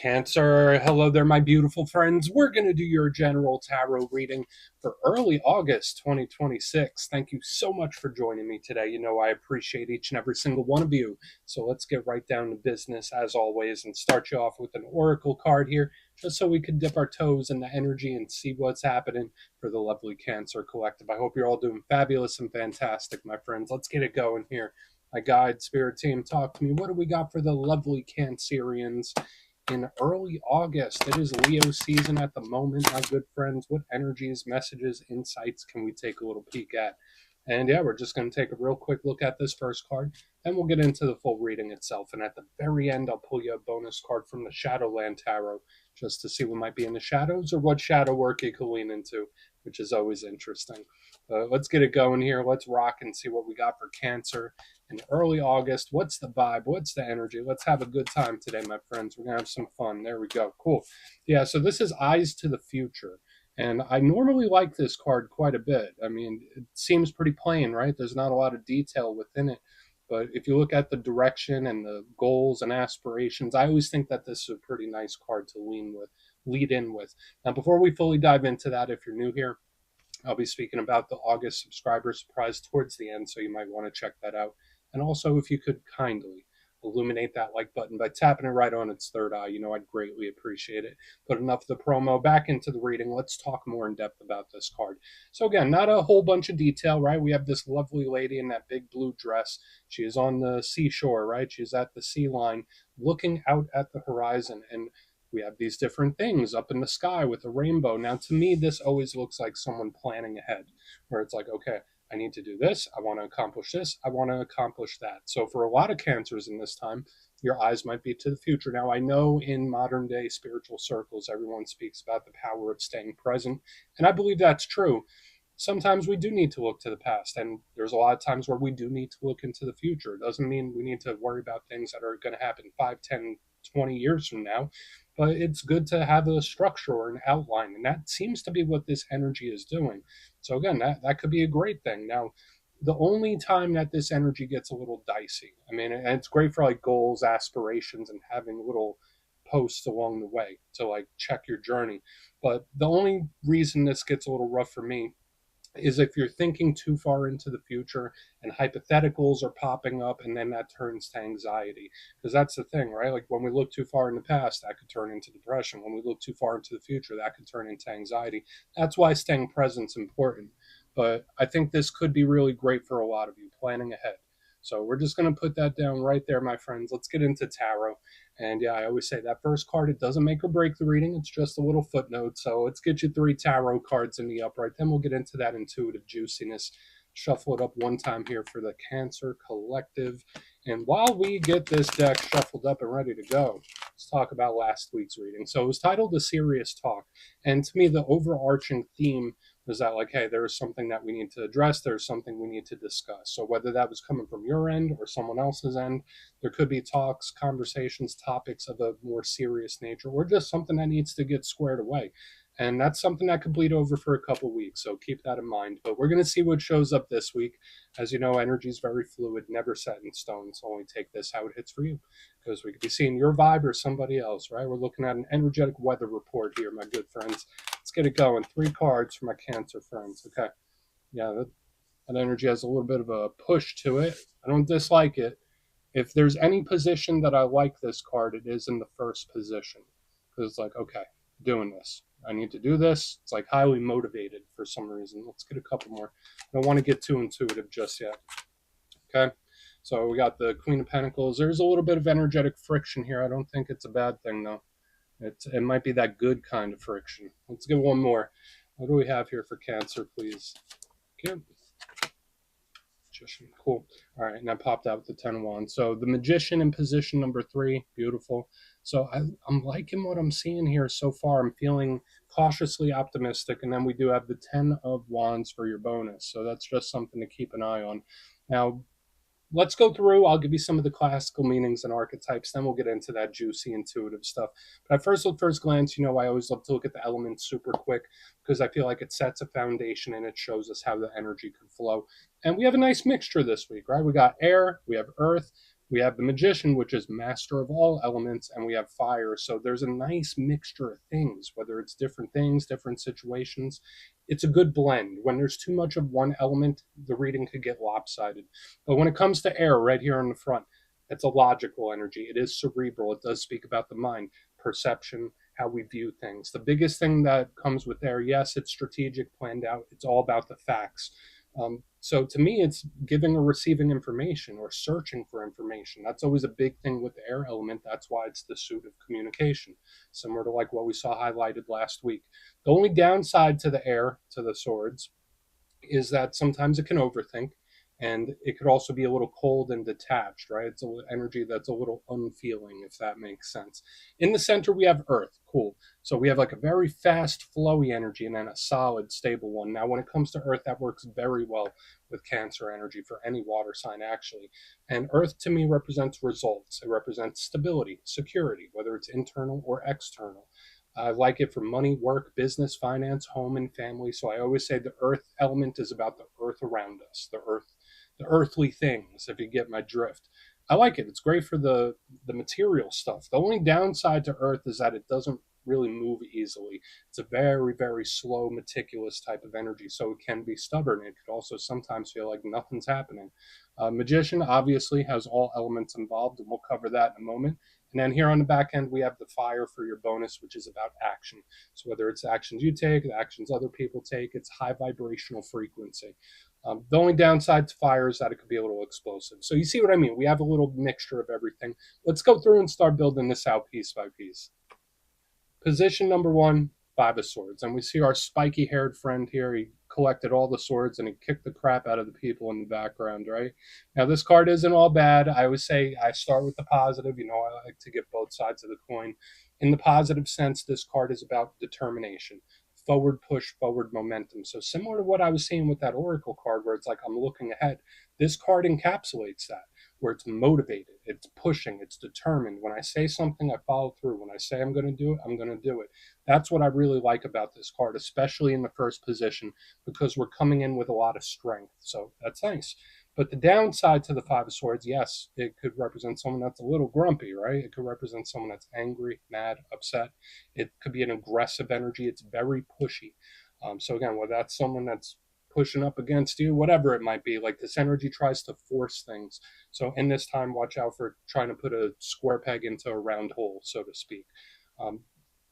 Cancer. Hello there, my beautiful friends. We're going to do your general tarot reading for early August 2026. Thank you so much for joining me today. You know, I appreciate each and every single one of you. So let's get right down to business as always and start you off with an oracle card here, just so we can dip our toes in the energy and see what's happening for the lovely Cancer Collective. I hope you're all doing fabulous and fantastic, my friends. Let's get it going here. My guide, spirit team, talk to me. What do we got for the lovely Cancerians in early August? It is Leo season at the moment, my good friends. What energies, messages, insights can we take a little peek at? And yeah, we're just going to take a real quick look at this first card, then we'll get into the full reading itself. And at the very end, I'll pull you a bonus card from the Shadowland Tarot just to see what might be in the shadows or what shadow work you can lean into, which is always interesting. Let's get it going here. Let's rock and see what we got for Cancer in early August. What's the vibe? What's the energy? Let's have a good time today, my friends. We're going to have some fun. There we go. Cool. Yeah, so this is Eyes to the Future. And I normally like this card quite a bit. I mean, it seems pretty plain, right? There's not a lot of detail within it. But if you look at the direction and the goals and aspirations, I always think that this is a pretty nice card to lead in with. Now, before we fully dive into that, if you're new here, I'll be speaking about the August subscriber surprise towards the end, so you might want to check that out. And also, if you could kindly illuminate that like button by tapping it right on its third eye, I'd greatly appreciate it. But enough of the promo, back into the reading. Let's talk more in depth about this card. So again, not a whole bunch of detail, right? We have this lovely lady in that big blue dress. She is on the seashore, right? She's at the sea line looking out at the horizon, and we have these different things up in the sky with a rainbow. Now, to me, this always looks like someone planning ahead, where it's like, okay, I need to do this. I want to accomplish this. I want to accomplish that. So for a lot of Cancers in this time, your eyes might be to the future. Now, I know in modern day spiritual circles, everyone speaks about the power of staying present. And I believe that's true. Sometimes we do need to look to the past, and there's a lot of times where we do need to look into the future. It doesn't mean we need to worry about things that are going to happen 5, 10, 20 years from now, but it's good to have a structure or an outline, and that seems to be what this energy is doing. So again, that could be a great thing. Now, the only time that this energy gets a little dicey, I mean, and it's great for like goals, aspirations, and having little posts along the way to like check your journey. But the only reason this gets a little rough for me is if you're thinking too far into the future and hypotheticals are popping up, and then that turns to anxiety. Because that's the thing, right? Like when we look too far in the past, that could turn into depression. When we look too far into the future, that could turn into anxiety. That's why staying present is important. But I think this could be really great for a lot of you planning ahead. So we're just going to put that down right there, my friends. Let's get into tarot. And yeah, I always say that first card, it doesn't make or break the reading. It's just a little footnote. So let's get you 3 tarot cards in the upright. Then we'll get into that intuitive juiciness. Shuffle it up one time here for the Cancer Collective. And while we get this deck shuffled up and ready to go, let's talk about last week's reading. So it was titled A Serious Talk. And to me, the overarching theme was that, like, hey, there's something that we need to address. There's something we need to discuss. So whether that was coming from your end or someone else's end, there could be talks, conversations, topics of a more serious nature, or just something that needs to get squared away. And that's something that could bleed over for a couple of weeks. So keep that in mind. But we're going to see what shows up this week. As you know, energy is very fluid, never set in stone. So only take this how it hits for you, because we could be seeing your vibe or somebody else, right? We're looking at an energetic weather report here, my good friends. Let's get it going. 3 cards for my Cancer friends. Okay. Yeah, that energy has a little bit of a push to it. I don't dislike it. If there's any position that I like this card, it is in the first position. Because it's like, okay, doing this. I need to do this. It's like highly motivated for some reason. Let's get a couple more. I don't want to get too intuitive just yet. Okay. So we got the Queen of Pentacles. There's a little bit of energetic friction here. I don't think it's a bad thing, though. It might be that good kind of friction. Let's get one more. What do we have here for Cancer, please? Okay. Magician. Cool. All right, and I popped out with the 10 of Wands. So the Magician in position number 3. Beautiful. So I'm liking what I'm seeing here so far. I'm feeling cautiously optimistic. And then we do have the 10 of Wands for your bonus. So that's just something to keep an eye on. Now, let's go through. I'll give you some of the classical meanings and archetypes. Then we'll get into that juicy, intuitive stuff. But at first glance, I always love to look at the elements super quick, because I feel like it sets a foundation and it shows us how the energy could flow. And we have a nice mixture this week, right? We got air, we have earth, We have the magician, which is master of all elements, and we have fire. So there's a nice mixture of things, whether it's different things, different situations. It's a good blend. When there's too much of one element, the reading could get lopsided. But when it comes to air, right here in the front, it's a logical energy. It is cerebral. It does speak about the mind, perception, how we view things. The biggest thing that comes with air, yes, it's strategic, planned out. It's all about the facts. So to me, it's giving or receiving information or searching for information. That's always a big thing with the air element. That's why it's the suit of communication, similar to like what we saw highlighted last week. The only downside to the air, to the swords, is that sometimes it can overthink, and it could also be a little cold and detached, right? It's an energy that's a little unfeeling, if that makes sense. In the center, we have earth. Cool. So we have like a very fast, flowy energy and then a solid, stable one. Now, when it comes to earth, that works very well with Cancer energy for any water sign, actually. And earth to me represents results, it represents stability, security, whether it's internal or external. I like it for money, work, business, finance, home, and family. So I always say the earth element is about the earth around us, the earth, the earthly things, if you get my drift. I like it. It's great for the material stuff. The only downside to earth is that it doesn't really move easily. It's a very, very slow, meticulous type of energy. So it can be stubborn. It could also sometimes feel like nothing's happening. Magician obviously has all elements involved, and we'll cover that in a moment. And then here on the back end, we have the fire for your bonus, which is about action. So whether it's actions you take, the actions other people take, it's high vibrational frequency. The only downside to fire is that it could be a little explosive. So you see what I mean? We have a little mixture of everything. Let's go through and start building this out piece by piece. Position number one, Five of Swords. And we see our spiky haired friend here. He collected all the swords and he kicked the crap out of the people in the background, right? Now, this card isn't all bad. I always say I start with the positive. You know, I like to get both sides of the coin. In the positive sense, this card is about determination, forward push, forward momentum. So, similar to what I was saying with that Oracle card, where it's like I'm looking ahead, this card encapsulates that, where it's motivated, it's pushing, it's determined. When I say something, I follow through. When I say I'm going to do it, I'm going to do it. That's what I really like about this card, especially in the first position, because we're coming in with a lot of strength. So that's nice. But the downside to the Five of Swords, yes, it could represent someone that's a little grumpy, right? It could represent someone that's angry, mad, upset. It could be an aggressive energy. It's very pushy. So again, whether that's someone that's pushing up against you, whatever it might be, like this energy tries to force things. So in this time, watch out for trying to put a square peg into a round hole, so to speak. Um,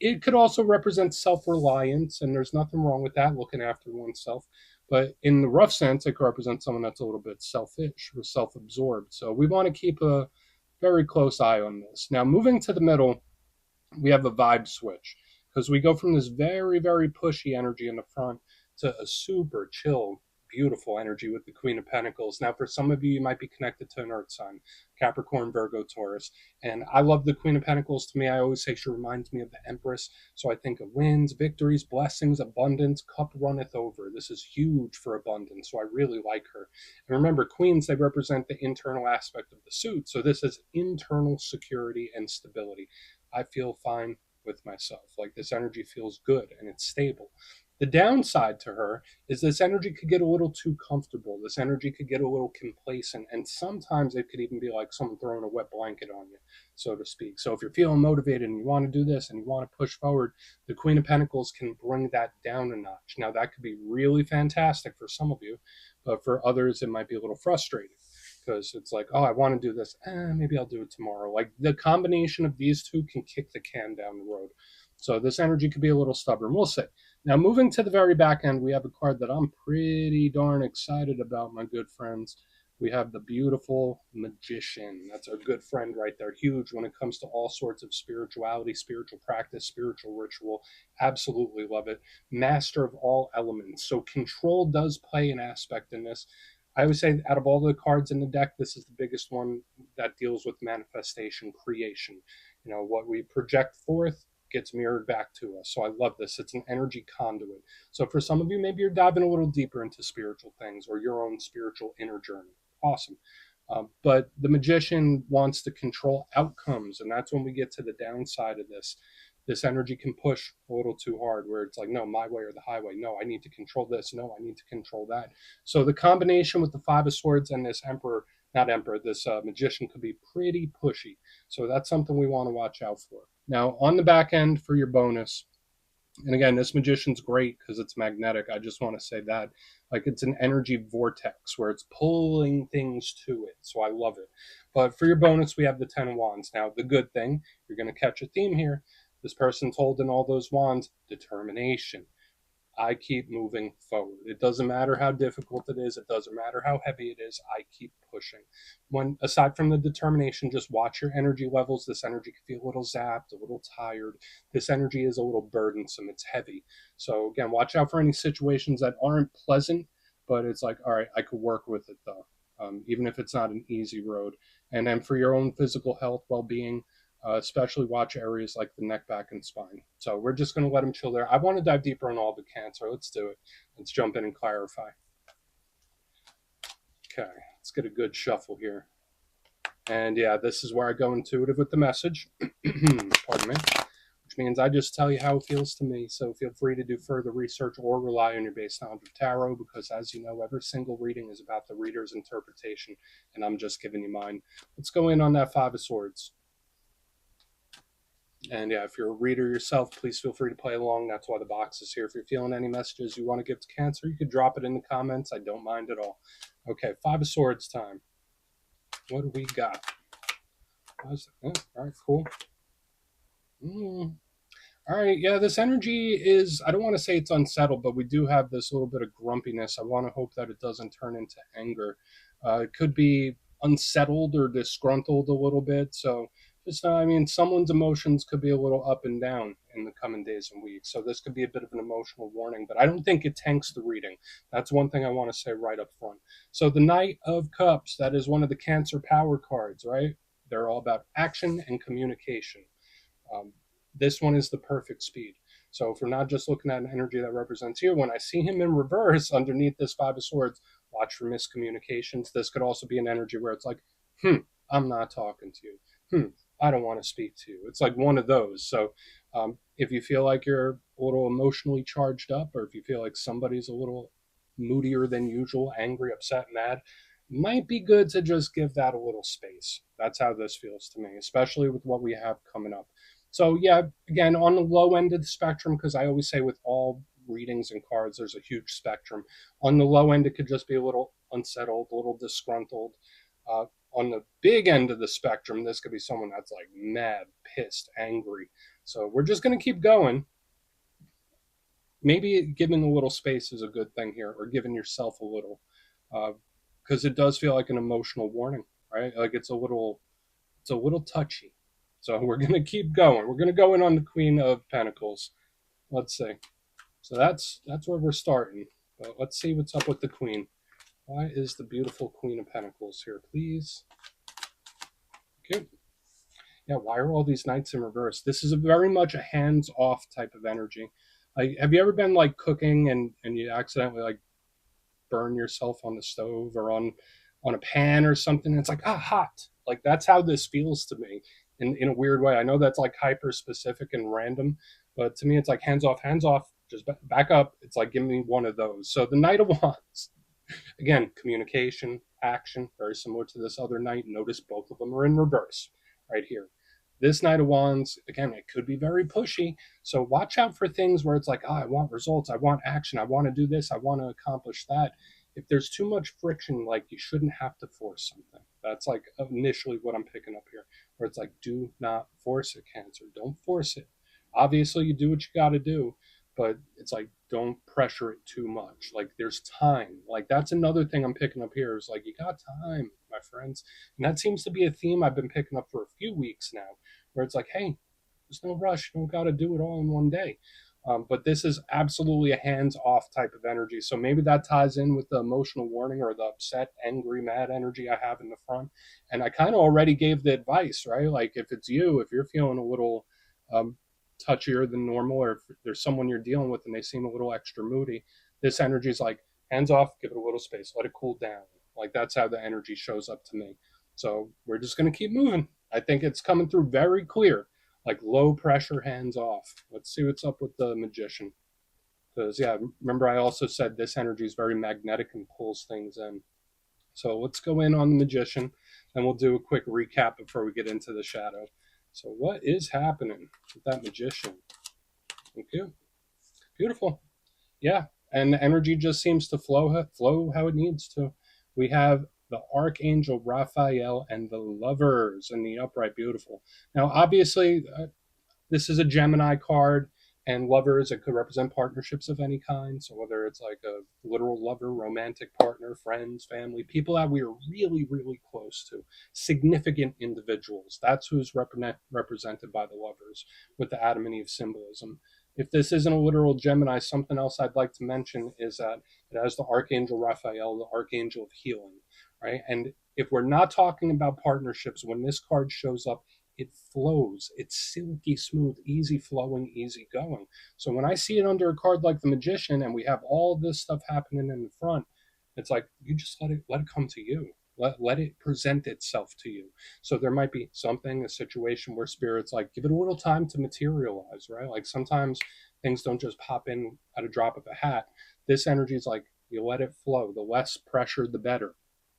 it could also represent self-reliance, and there's nothing wrong with that, looking after oneself. But in the rough sense, it could represent someone that's a little bit selfish or self-absorbed. So we want to keep a very close eye on this. Now, moving to the middle, we have a vibe switch because we go from this very, very pushy energy in the front to a super chill, beautiful energy with the Queen of Pentacles. Now, for some of you, you might be connected to an earth sign, Capricorn, Virgo, Taurus. And I love the Queen of Pentacles. To me, I always say she reminds me of the Empress. So I think of wins, victories, blessings, abundance, cup runneth over. This is huge for abundance. So I really like her. And remember, queens, they represent the internal aspect of the suit. So this is internal security and stability. I feel fine with myself. Like this energy feels good and it's stable. The downside to her is this energy could get a little too comfortable. This energy could get a little complacent. And sometimes it could even be like someone throwing a wet blanket on you, so to speak. So if you're feeling motivated and you want to do this and you want to push forward, the Queen of Pentacles can bring that down a notch. Now, that could be really fantastic for some of you, but for others, it might be a little frustrating because it's like, oh, I want to do this. Maybe I'll do it tomorrow. Like the combination of these two can kick the can down the road. So this energy could be a little stubborn. We'll see. Now, moving to the very back end, we have a card that I'm pretty darn excited about, my good friends. We have the beautiful Magician. That's our good friend right there. Huge when it comes to all sorts of spirituality, spiritual practice, spiritual ritual. Absolutely love it. Master of all elements. So control does play an aspect in this. I would say out of all the cards in the deck, this is the biggest one that deals with manifestation, creation. You know, what we project forth gets mirrored back to us. So I love this. It's an energy conduit. So for some of you, maybe you're diving a little deeper into spiritual things or your own spiritual inner journey. Awesome. But the Magician wants to control outcomes, and that's when we get to the downside of this. This energy can push a little too hard, where it's like, no, my way or the highway. No, I need to control this. No, I need to control that. So the combination with the Five of Swords and this Emperor not emperor, this magician could be pretty pushy. So that's something we want to watch out for. Now, on the back end for your bonus, and again, this magician's great because it's magnetic. I just want to say that. Like it's an energy vortex where it's pulling things to it. So I love it. But for your bonus, we have the 10 of Wands. Now, the good thing, you're going to catch a theme here. This person's holding all those wands, determination. I keep moving forward. It doesn't matter how difficult it is. It doesn't matter how heavy it is. I keep pushing. When aside from the determination, just watch your energy levels. This energy can feel a little zapped, a little tired. This energy is a little burdensome. It's heavy. So again, watch out for any situations that aren't pleasant, but it's like, all right, I could work with it though, even if it's not an easy road. And then for your own physical health, well-being, especially watch areas like the neck, back, and spine. So we're just going to let them chill there. I want to dive deeper on all the Cancer. Let's do it. Let's jump in and clarify. Okay, let's get a good shuffle here. And yeah, this is where I go intuitive with the message. Pardon me. Which means I just tell you how it feels to me. So feel free to do further research or rely on your base knowledge of tarot because, as you know, every single reading is about the reader's interpretation, and I'm just giving you mine. Let's go in on that Five of Swords. And yeah, if you're a reader yourself, please feel free to play along. That's why the box is here. If you're feeling any messages you want to give to Cancer, you could drop it in the comments. I don't mind at all. Okay, Five of Swords time. What do we got? All right, cool. All right, yeah, this energy is, I don't want to say it's unsettled, but we do have this little bit of grumpiness. I want to hope that it doesn't turn into anger. It could be unsettled or disgruntled a little bit. So just, I mean, someone's emotions could be a little up and down in the coming days and weeks. So this could be a bit of an emotional warning, but I don't think it tanks the reading. That's one thing I want to say right up front. So the Knight of Cups, that is one of the Cancer power cards, right? They're all about action and communication. Um, this one is the perfect speed. So if we're not just looking at an energy that represents you, when I see him in reverse underneath this Five of Swords, watch for miscommunications. This could also be an energy where it's like, I'm not talking to you. I don't want to speak to you. It's like one of those. So if you feel like you're a little emotionally charged up, or if you feel like somebody's a little moodier than usual, angry, upset, mad, might be good to just give that a little space. That's how this feels to me, especially with what we have coming up. So yeah, again, on the low end of the spectrum, because I always say with all readings and cards, there's a huge spectrum. On the low end, it could just be a little unsettled, a little disgruntled. On the big end of the spectrum, this could be someone that's like mad, pissed, angry. So we're just going to keep going. Maybe giving a little space is a good thing here, or giving yourself a little, because it does feel like an emotional warning, right? Like it's a little touchy. So we're going to keep going. We're going to go in on the Queen of Pentacles. Let's see. So that's where we're starting. But let's see what's up with the Queen. Why is the beautiful Queen of Pentacles here, please? Okay. Yeah, why are all these knights in reverse? This is very much a hands-off type of energy. Have you ever been like cooking and you accidentally like burn yourself on the stove or on a pan or something? It's like, hot. Like that's how this feels to me in a weird way. I know that's like hyper specific and random, but to me it's like hands off, just back up. It's like give me one of those. So the Knight of Wands, again, communication, action, very similar to this other knight. Notice both of them are in reverse right here. This Knight of Wands, again, it could be very pushy. So watch out for things where it's like, I want results, I want action, I want to do this, I want to accomplish that. If there's too much friction, like you shouldn't have to force something. That's like initially what I'm picking up here, where it's like, do not force it, Cancer. Don't force it. Obviously, you do what you got to do, but it's like, don't pressure it too much. Like there's time. Like that's another thing I'm picking up here is like, you got time, my friends. And that seems to be a theme I've been picking up for a few weeks now, where it's like, hey, there's no rush. You don't got to do it all in one day. But this is absolutely a hands-off type of energy. So maybe that ties in with the emotional warning or the upset, angry, mad energy I have in the front. And I kind of already gave the advice, right? Like if it's you, if you're feeling a little touchier than normal, or if there's someone you're dealing with and they seem a little extra moody, this energy is like hands off, give it a little space, let it cool down. Like that's how the energy shows up to me. So we're just going to keep moving. I think it's coming through very clear, like low pressure, hands off. Let's see what's up with the Magician. Because yeah, remember I also said this energy is very magnetic and pulls things in. So let's go in on the magician, and we'll do a quick recap before we get into the shadow. So what is happening with that magician? Thank you. Beautiful. Yeah, and the energy just seems to flow how it needs to. We have the Archangel Raphael and the Lovers in the upright. Beautiful. Now, obviously, this is a Gemini card, and lovers, it could represent partnerships of any kind. So whether it's like a literal lover, romantic partner, friends, family, people that we are really, really close to, significant individuals. That's who's represented by the lovers with the Adam and Eve symbolism. If this isn't a literal Gemini, something else I'd like to mention is that it has the Archangel Raphael, the Archangel of Healing, right? And if we're not talking about partnerships, when this card shows up, it flows. It's silky smooth, easy flowing, easy going. So when I see it under a card like the Magician and we have all this stuff happening in the front, it's like you just let it come to you. Let it present itself to you. So there might be something, a situation where spirit's like, give it a little time to materialize, right? Like sometimes things don't just pop in at a drop of a hat. This energy is like you let it flow. The less pressure, the better.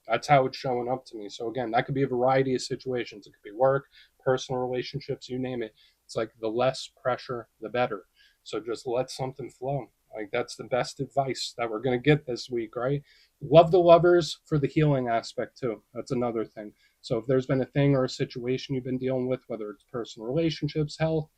That's how it's showing up to me. So again, that could be a variety of situations. It could be work, personal relationships, you name it. It's like the less pressure, the better. So just let something flow. Like that's the best advice that we're going to get this week, right? Love the lovers for the healing aspect too. That's another thing. So if there's been a thing or a situation you've been dealing with, whether it's personal relationships, health,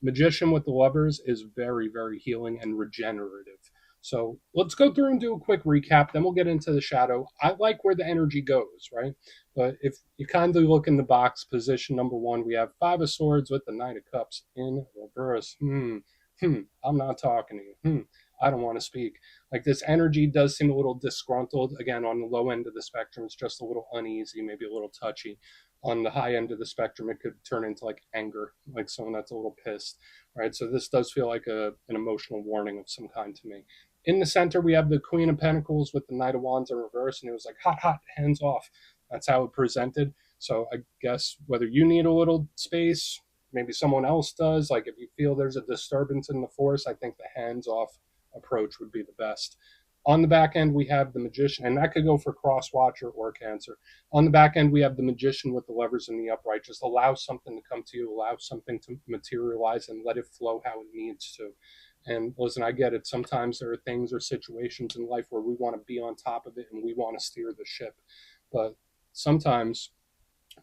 Magician with the lovers is very, very healing and regenerative. So let's go through and do a quick recap. Then we'll get into the shadow. I like where the energy goes, right? But if you kindly look in the box, position number one, we have Five of Swords with the Knight of Cups in reverse. I'm not talking to you. I don't want to speak. Like this energy does seem a little disgruntled. Again, on the low end of the spectrum, it's just a little uneasy, maybe a little touchy. On the high end of the spectrum, it could turn into like anger, like someone that's a little pissed, right? So this does feel like an emotional warning of some kind to me. In the center, we have the Queen of Pentacles with the Knight of Wands in reverse, and it was like hot, hot, hands off. That's how it presented. So I guess whether you need a little space, maybe someone else does. Like if you feel there's a disturbance in the force, I think the hands off approach would be the best. On the back end, we have the Magician, and that could go for cross watcher or Cancer. On the back end, we have the Magician with the levers in the upright. Just allow something to come to you, allow something to materialize, and let it flow how it needs to. And listen, I get it. Sometimes there are things or situations in life where we want to be on top of it and we want to steer the ship. But sometimes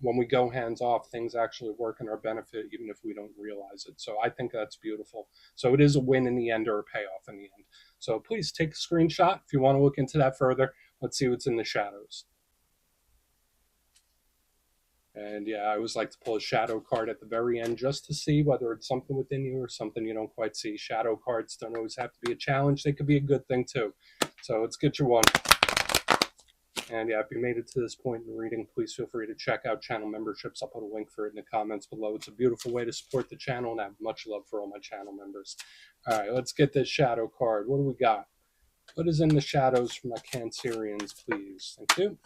when we go hands off, things actually work in our benefit, even if we don't realize it. So I think that's beautiful. So it is a win in the end or a payoff in the end. So please take a screenshot if you want to look into that further. Let's see what's in the shadows. And yeah, I always like to pull a shadow card at the very end just to see whether it's something within you or something you don't quite see. Shadow cards don't always have to be a challenge, they could be a good thing too. So let's get your one. And yeah, if you made it to this point in the reading, please feel free to check out channel memberships. I'll put a link for it in the comments below. It's a beautiful way to support the channel, and I have much love for all my channel members. All right, let's get this shadow card. What do we got? What is in the shadows for my Cancerians, please? Thank you.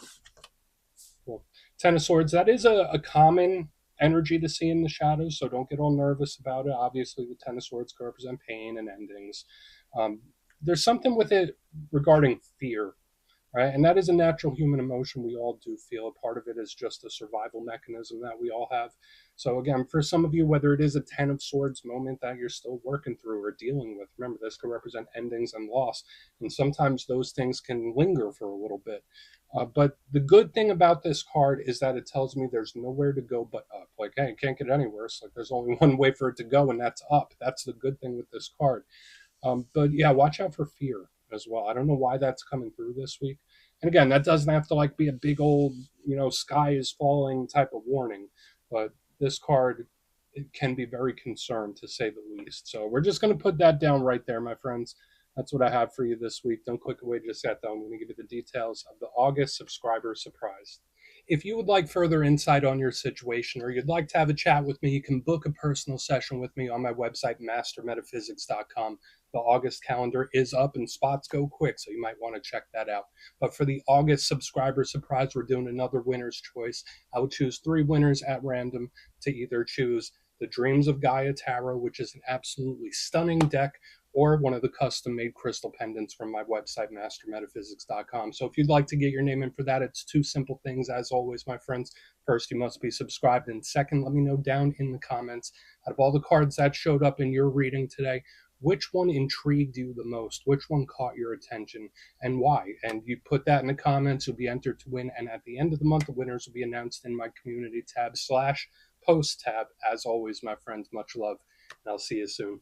Cool. Ten of Swords, that is a common energy to see in the shadows, so don't get all nervous about it. Obviously, the Ten of Swords can represent pain and endings. There's something with it regarding fear, right? And that is a natural human emotion we all do feel. A part of it is just a survival mechanism that we all have. So again, for some of you, whether it is a Ten of Swords moment that you're still working through or dealing with, remember this can represent endings and loss. And sometimes those things can linger for a little bit. But the good thing about this card is that it tells me there's nowhere to go but up. Like, hey, it can't get any worse. Like, there's only one way for it to go, and that's up. That's the good thing with this card. But yeah, watch out for fear as well. I don't know why that's coming through this week. And again, that doesn't have to like be a big old, sky is falling type of warning. But this card, it can be very concerned to say the least. So we're just going to put that down right there, my friends. That's what I have for you this week. Don't click away just yet, though. I'm going to give you the details of the August subscriber surprise. If you would like further insight on your situation or you'd like to have a chat with me, you can book a personal session with me on my website, mastermetaphysics.com. The August calendar is up and spots go quick, so you might want to check that out. But for the August subscriber surprise, we're doing another winner's choice. I will choose 3 winners at random to either choose the Dreams of Gaia Tarot, which is an absolutely stunning deck, or one of the custom made crystal pendants from my website, mastermetaphysics.com. So if you'd like to get your name in for that, it's two simple things, as always, my friends. First, you must be subscribed. And second, let me know down in the comments, out of all the cards that showed up in your reading today, which one intrigued you the most? Which one caught your attention and why? And you put that in the comments, you'll be entered to win. And at the end of the month, the winners will be announced in my community tab / post tab. As always, my friends, much love, and I'll see you soon.